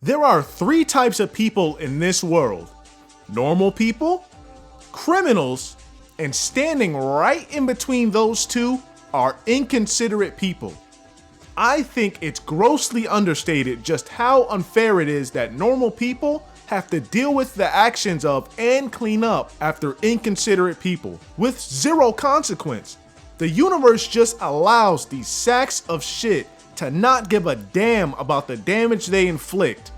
There are three types of people in this world: normal people, criminals, and standing right in between those two are inconsiderate people. I think it's grossly understated just how unfair it is that normal people have to deal with the actions of and clean up after inconsiderate people with zero consequence. The universe just allows these sacks of shit to not give a damn about the damage they inflict.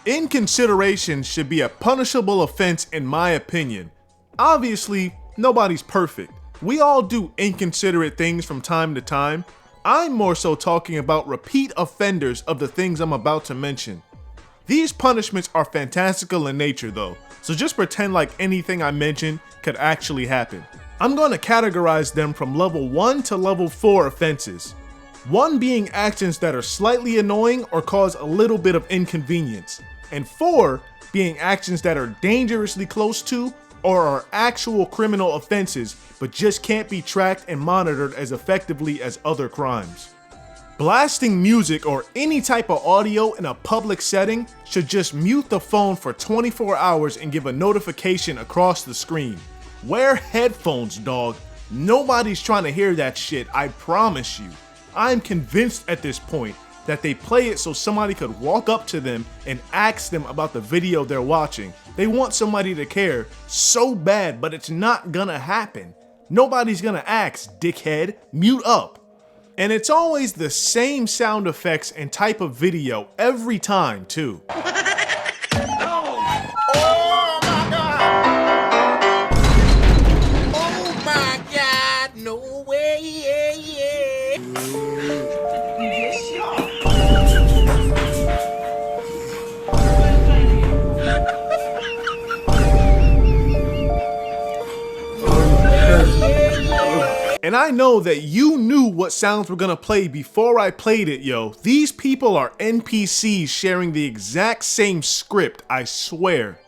Inconsideration should be a punishable offense in my opinion. Obviously, nobody's perfect. We all do inconsiderate things from time to time. I'm more so talking about repeat offenders of the things I'm about to mention. These punishments are fantastical in nature though, so just pretend like anything I mentioned could actually happen. I'm going to categorize them from level 1 to level 4 offenses. 1 being actions that are slightly annoying or cause a little bit of inconvenience, and 4 being actions that are dangerously close to or are actual criminal offenses but just can't be tracked and monitored as effectively as other crimes. Blasting music or any type of audio in a public setting should just mute the phone for 24 hours and give a notification across the screen. Wear headphones, dog. Nobody's trying to hear that shit, I promise you. I'm convinced at this point that they play it so somebody could walk up to them and ask them about the video they're watching. They want somebody to care so bad, but it's not gonna happen. Nobody's gonna ask, dickhead, mute up. And it's always the same sound effects and type of video every time too. And I know that you knew what sounds were gonna play before I played it, yo. These people are NPCs sharing the exact same script, I swear.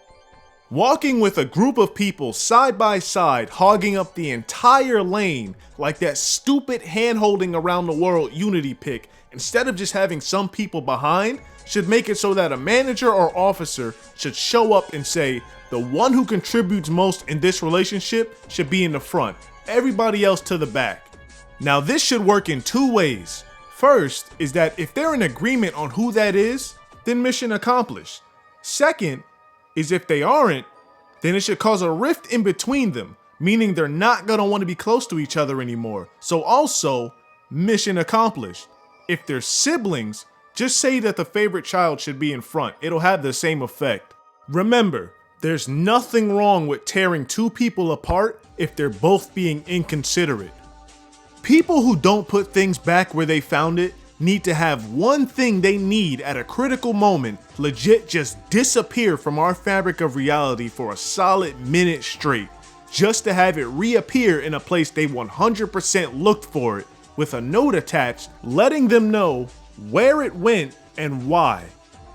Walking with a group of people side by side, hogging up the entire lane like that stupid hand-holding around the world Unity pick, instead of just having some people behind, should make it so that a manager or officer should show up and say, the one who contributes most in this relationship should be in the front, everybody else to the back. Now this should work in two ways. First is that if they're in agreement on who that is, then mission accomplished. Second is if they aren't, then it should cause a rift in between them, meaning they're not gonna want to be close to each other anymore. So also, mission accomplished. If they're siblings, just say that the favorite child should be in front. It'll have the same effect. Remember, there's nothing wrong with tearing two people apart if they're both being inconsiderate. People who don't put things back where they found it need to have one thing they need at a critical moment legit just disappear from our fabric of reality for a solid minute straight, just to have it reappear in a place they 100% looked for it, with a note attached letting them know where it went and why.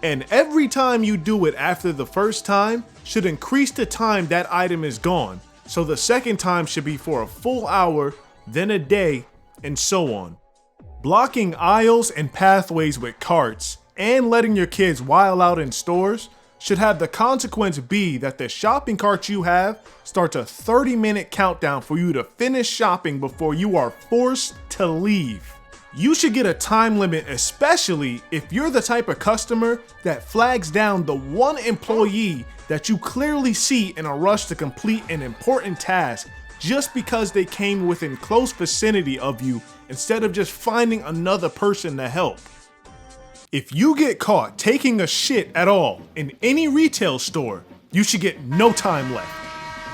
And every time you do it after the first time should increase the time that item is gone, so the second time should be for a full hour, then a day, and so on. Blocking aisles and pathways with carts and letting your kids while out in stores should have the consequence be that the shopping cart you have starts a 30-minute countdown for you to finish shopping before you are forced to leave. You should get a time limit, especially if you're the type of customer that flags down the one employee that you clearly see in a rush to complete an important task just because they came within close vicinity of you instead of just finding another person to help. If you get caught taking a shit at all in any retail store, you should get no time left.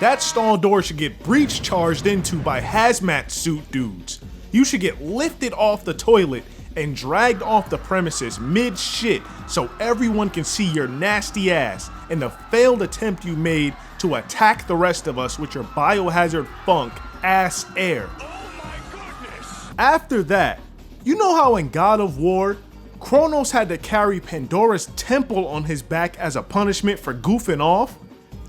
That stall door should get breach charged into by hazmat suit dudes. You should get lifted off the toilet and dragged off the premises mid-shit so everyone can see your nasty ass and the failed attempt you made to attack the rest of us with your biohazard funk ass air. Oh my goodness! After that, you know how in God of War, Kronos had to carry Pandora's temple on his back as a punishment for goofing off?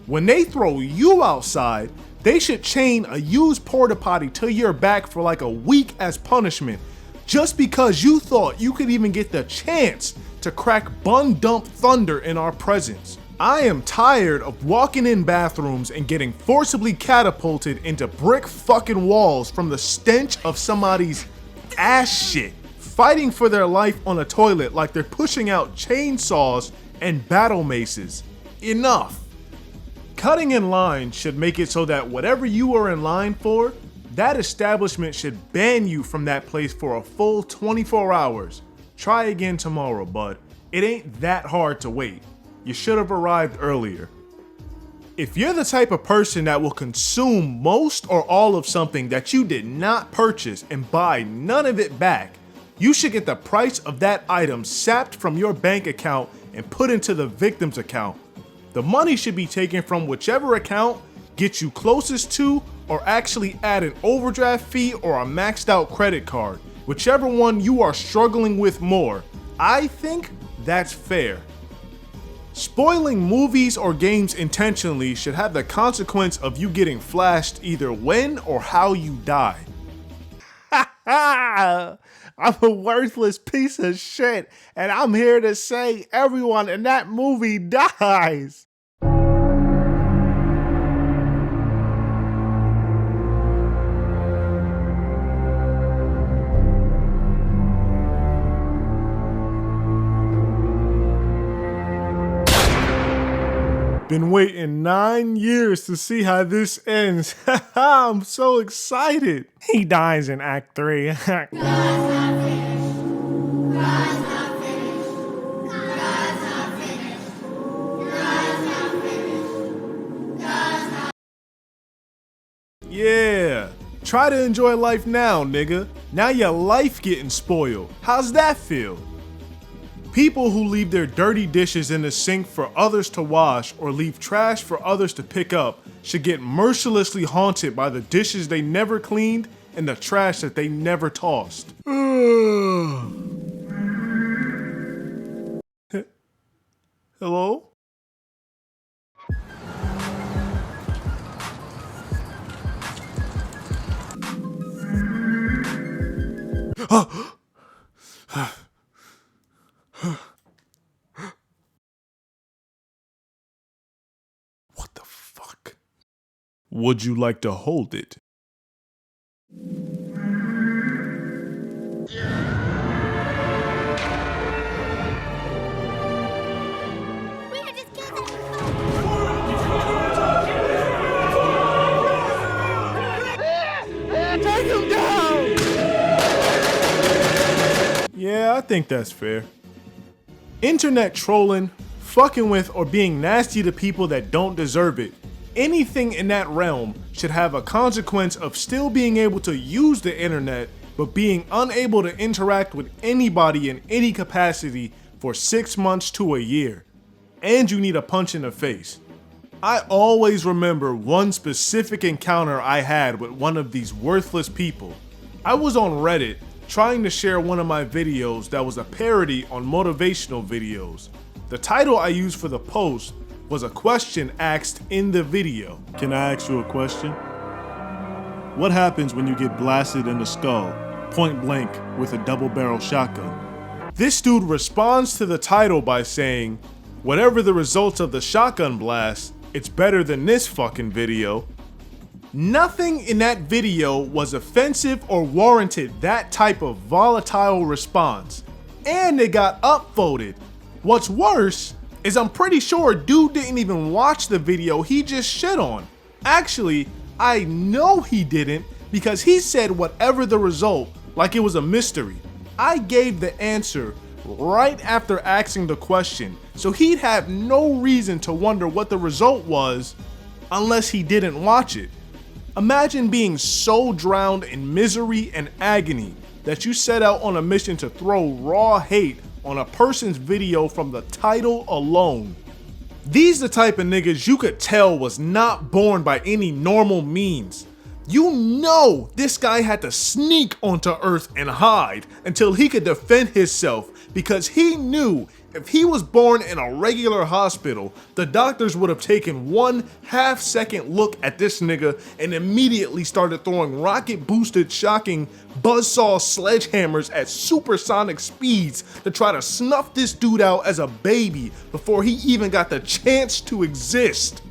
When they throw you outside, they should chain a used porta potty to your back for like a week as punishment, just because you thought you could even get the chance to crack bun dump thunder in our presence. I am tired of walking in bathrooms and getting forcibly catapulted into brick fucking walls from the stench of somebody's ass shit, fighting for their life on a toilet like they're pushing out chainsaws and battle maces. Enough. Cutting in line should make it so that whatever you are in line for, that establishment should ban you from that place for a full 24 hours. Try again tomorrow, bud. It ain't that hard to wait. You should have arrived earlier. If you're the type of person that will consume most or all of something that you did not purchase and buy none of it back, you should get the price of that item sapped from your bank account and put into the victim's account. The money should be taken from whichever account gets you closest to, or actually add an overdraft fee or a maxed out credit card, whichever one you are struggling with more. I think that's fair. Spoiling movies or games intentionally should have the consequence of you getting flashed either when or how you die. I'm a worthless piece of shit, and I'm here to say everyone in that movie dies. Been waiting 9 years to see how this ends. I'm so excited. He dies in Act 3. Yeah. Try to enjoy life now, nigga. Now your life getting spoiled. How's that feel? People who leave their dirty dishes in the sink for others to wash or leave trash for others to pick up should get mercilessly haunted by the dishes they never cleaned and the trash that they never tossed. Hello? What the fuck? Would you like to hold it? Take him down! Yeah, I think that's fair. Internet trolling, fucking with or being nasty to people that don't deserve it, anything in that realm should have a consequence of still being able to use the internet but being unable to interact with anybody in any capacity for 6 months to a year. And you need a punch in the face. I always remember one specific encounter I had with one of these worthless people. I was on Reddit trying to share one of my videos that was a parody on motivational videos. The title I used for the post was a question asked in the video. Can I ask you a question? What happens when you get blasted in the skull, point blank, with a double-barrel shotgun? This dude responds to the title by saying, whatever the results of the shotgun blast, it's better than this fucking video. Nothing in that video was offensive or warranted that type of volatile response. And it got upvoted. What's worse is I'm pretty sure dude didn't even watch the video he just shit on. Actually, I know he didn't because he said whatever the result like it was a mystery. I gave the answer right after asking the question, so he'd have no reason to wonder what the result was unless he didn't watch it. Imagine being so drowned in misery and agony that you set out on a mission to throw raw hate on a person's video from the title alone. These the type of niggas you could tell was not born by any normal means. You know this guy had to sneak onto Earth and hide until he could defend himself because he knew If he was born in a regular hospital, the doctors would have taken 1/2 second look at this nigga and immediately started throwing rocket boosted shocking buzzsaw sledgehammers at supersonic speeds to try to snuff this dude out as a baby before he even got the chance to exist.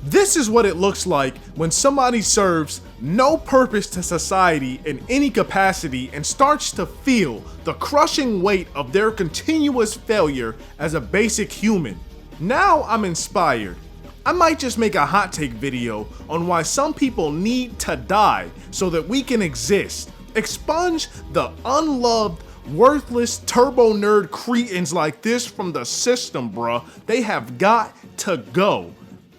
This is what it looks like when somebody serves no purpose to society in any capacity and starts to feel the crushing weight of their continuous failure as a basic human. Now I'm inspired. I might just make a hot take video on why some people need to die so that we can exist. Expunge the unloved, worthless turbo nerd cretins like this from the system, bruh. They have got to go.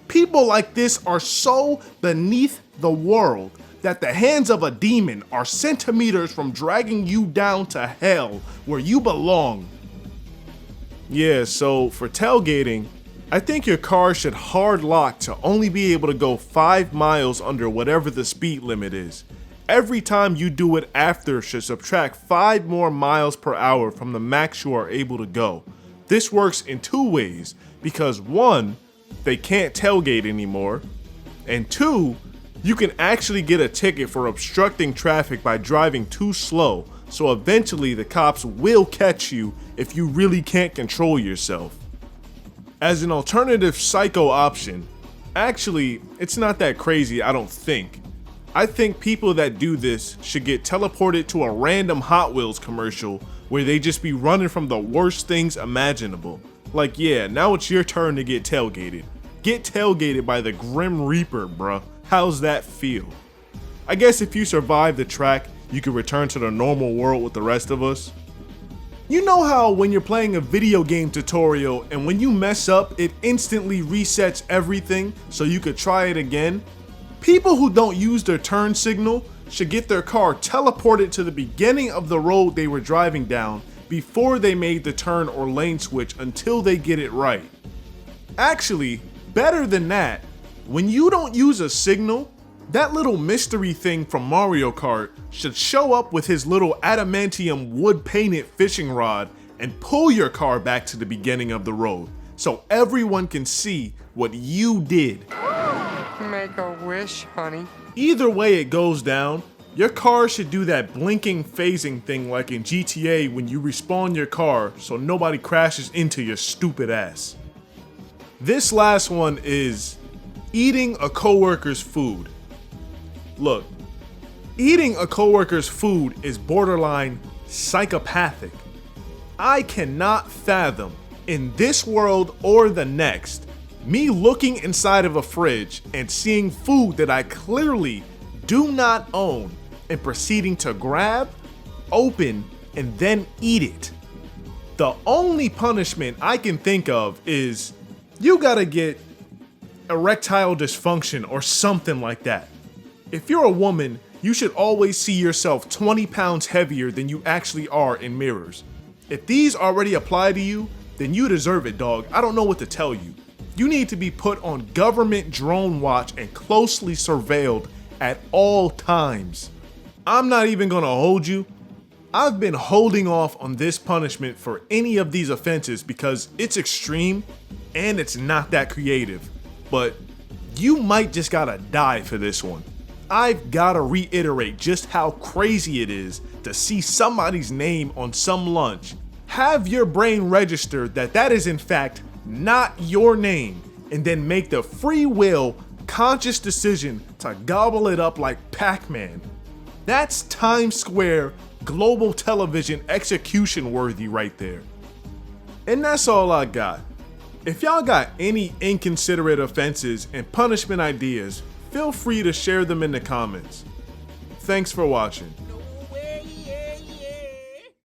People like this are so beneath the world that the hands of a demon are centimeters from dragging you down to hell where you belong. Yeah, so for tailgating, I think your car should hard lock to only be able to go 5 miles under whatever the speed limit is. Every time you do it after should subtract 5 more miles per hour from the max you are able to go. This works in 2 ways, because 1, they can't tailgate anymore, and 2, you can actually get a ticket for obstructing traffic by driving too slow, so eventually the cops will catch you if you really can't control yourself. As an alternative psycho option, actually, it's not that crazy, I don't think. I think people that do this should get teleported to a random Hot Wheels commercial where they just be running from the worst things imaginable. Like, yeah, now it's your turn to get tailgated. Get tailgated by the Grim Reaper, bruh. How's that feel? I guess if you survive the track, you can return to the normal world with the rest of us. You know how when you're playing a video game tutorial and when you mess up, it instantly resets everything so you could try it again? People who don't use their turn signal should get their car teleported to the beginning of the road they were driving down before they made the turn or lane switch until they get it right. Actually, better than that, when you don't use a signal, that little mystery thing from Mario Kart should show up with his little adamantium wood painted fishing rod and pull your car back to the beginning of the road so everyone can see what you did. Make a wish, honey. Either way it goes down, your car should do that blinking phasing thing like in GTA when you respawn your car so nobody crashes into your stupid ass. This last one is eating a coworker's food. Look, eating a coworker's food is borderline psychopathic. I cannot fathom, in this world or the next, me looking inside of a fridge and seeing food that I clearly do not own and proceeding to grab, open, and then eat it. The only punishment I can think of is you gotta get erectile dysfunction or something like that. If you're a woman, you should always see yourself 20 pounds heavier than you actually are in mirrors. If these already apply to you, then you deserve it, dog. I don't know what to tell you. You need to be put on government drone watch and closely surveilled at all times. I'm not even gonna hold you. I've been holding off on this punishment for any of these offenses because it's extreme and it's not that creative. But you might just gotta die for this one. I've gotta reiterate just how crazy it is to see somebody's name on some lunch. Have your brain register that that is in fact not your name, and then make the free will, conscious decision to gobble it up like Pac-Man. That's Times Square global television execution worthy right there. And that's all I got. If y'all got any inconsiderate offenses and punishment ideas, feel free to share them in the comments. Thanks for watching.